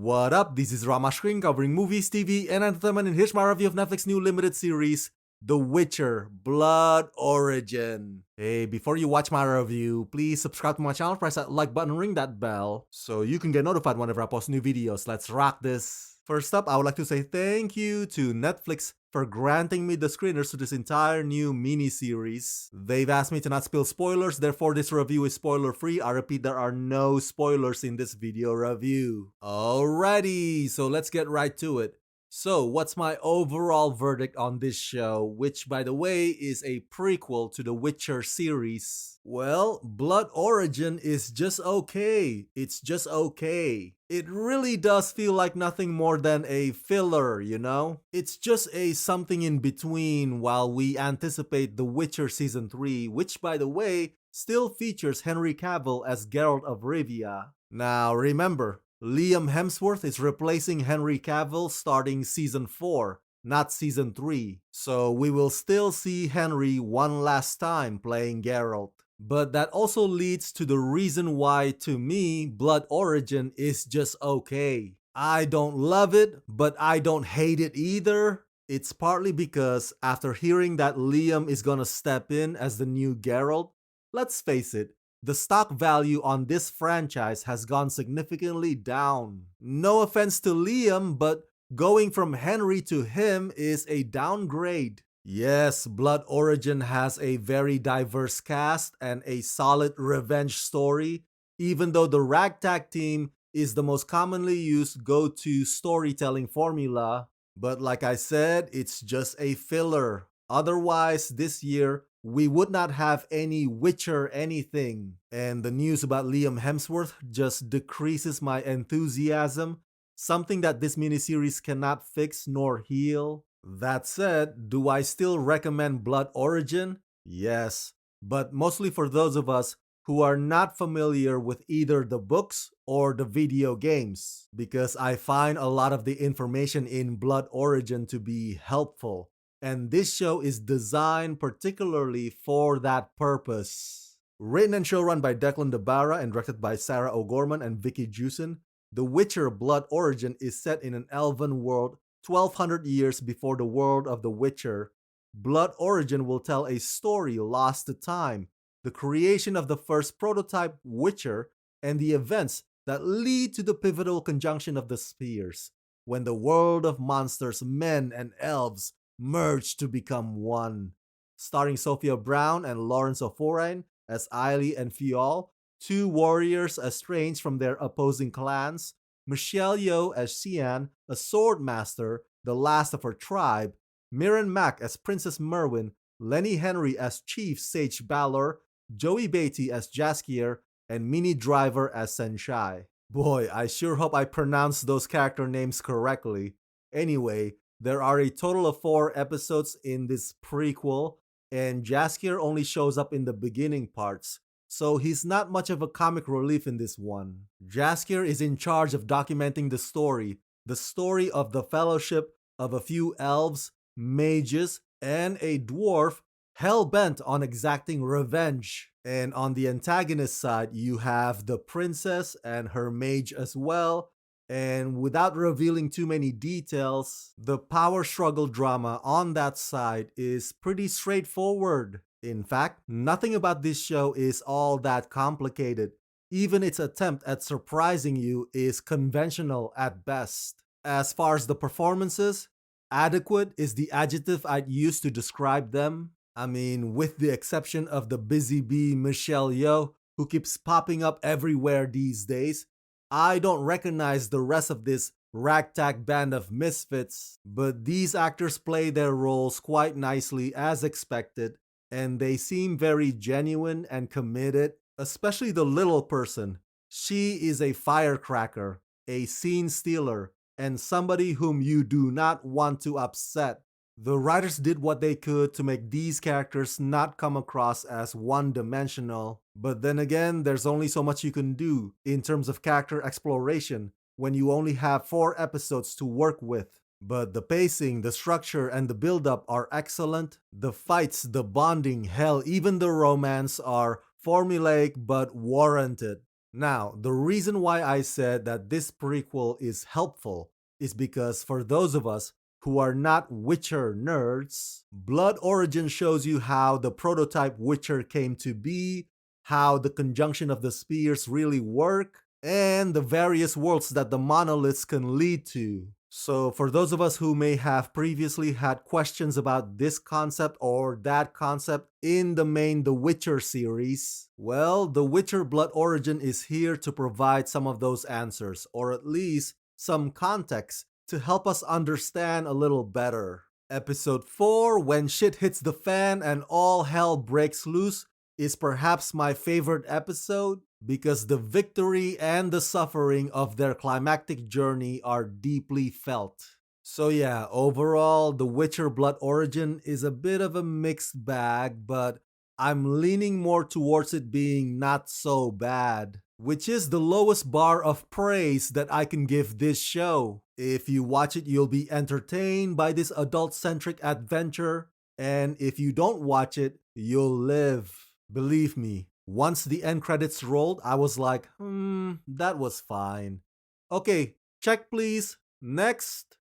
What up? This is Rama Screen covering movies, TV, and entertainment, and here's my review of Netflix's new limited series, The Witcher Blood Origin. Hey, before you watch my review, please subscribe to my channel, press that like button, ring that bell, so you can get notified whenever I post new videos. Let's rock this! First up, I would like to say thank you to Netflix for granting me the screeners to this entire new mini-series. They've asked me to not spill spoilers, therefore this review is spoiler-free. I repeat, there are no spoilers in this video review. Alrighty, so let's get right to it. So, what's my overall verdict on this show, which by the way is a prequel to the Witcher series? Well, Blood Origin is just okay. It's just okay. It really does feel like nothing more than a filler, you know? It's just a something in between while we anticipate The Witcher Season 3, which by the way, still features Henry Cavill as Geralt of Rivia. Now remember, Liam Hemsworth is replacing Henry Cavill starting Season 4, not Season 3. So we will still see Henry one last time playing Geralt. But that also leads to the reason why, to me, Blood Origin is just okay. I don't love it, but I don't hate it either. It's partly because after hearing that Liam is gonna step in as the new Geralt, let's face it, the stock value on this franchise has gone significantly down. No offense to Liam, but going from Henry to him is a downgrade. Yes, Blood Origin has a very diverse cast and a solid revenge story, even though the ragtag team is the most commonly used go-to storytelling formula. But like I said, it's just a filler. Otherwise, this year, we would not have any Witcher anything. And the news about Liam Hemsworth just decreases my enthusiasm, something that this miniseries cannot fix nor heal. That said, do I still recommend Blood Origin? Yes, but mostly for those of us who are not familiar with either the books or the video games, because I find a lot of the information in Blood Origin to be helpful. And this show is designed particularly for that purpose. Written and showrun by Declan DeBarra and directed by Sarah O'Gorman and Vicky Jewson, The Witcher Blood Origin is set in an elven world 1200 years before the world of The Witcher. Blood Origin will tell a story lost to time, the creation of the first prototype Witcher, and the events that lead to the pivotal conjunction of the spheres, when the world of monsters, men, and elves merge to become one. Starring Sophia Brown and Lawrence O'Forain as Ailey and Fiol, two warriors estranged from their opposing clans, Michelle Yeoh as Cian, a sword master, the last of her tribe, Mirren Mack as Princess Merwin, Lenny Henry as Chief Sage Balor, Joey Beatty as Jaskier, and Minnie Driver as Senshai. Boy, I sure hope I pronounced those character names correctly. Anyway, there are a total of 4 episodes in this prequel, and Jaskier only shows up in the beginning parts, so he's not much of a comic relief in this one. Jaskier is in charge of documenting the story of the fellowship of a few elves, mages, and a dwarf hell-bent on exacting revenge. And on the antagonist side, you have the princess and her mage as well. And without revealing too many details, the power struggle drama on that side is pretty straightforward. In fact, nothing about this show is all that complicated. Even its attempt at surprising you is conventional at best. As far as the performances, adequate is the adjective I'd use to describe them. I mean, with the exception of the busy bee Michelle Yeoh, who keeps popping up everywhere these days, I don't recognize the rest of this ragtag band of misfits, but these actors play their roles quite nicely as expected, and they seem very genuine and committed, especially the little person. She is a firecracker, a scene stealer, and somebody whom you do not want to upset. The writers did what they could to make these characters not come across as one-dimensional, but then again, there's only so much you can do in terms of character exploration when you only have 4 episodes to work with. But the pacing, the structure, and the build-up are excellent. The fights, the bonding, hell, even the romance are formulaic but warranted. Now, the reason why I said that this prequel is helpful is because for those of us who are not Witcher nerds, Blood Origin shows you how the prototype Witcher came to be, how the conjunction of the spears really work, and the various worlds that the monoliths can lead to. So, for those of us who may have previously had questions about this concept or that concept in the main The Witcher series, well, The Witcher Blood Origin is here to provide some of those answers, or at least some context to help us understand a little better. Episode 4, When Shit Hits the Fan and All Hell Breaks Loose, is perhaps my favorite episode because the victory and the suffering of their climactic journey are deeply felt. So yeah, overall, The Witcher Blood Origin is a bit of a mixed bag, but I'm leaning more towards it being not so bad, which is the lowest bar of praise that I can give this show. If you watch it, you'll be entertained by this adult-centric adventure, and if you don't watch it, you'll live. Believe me, once the end credits rolled, I was like, that was fine. Okay, check please. Next.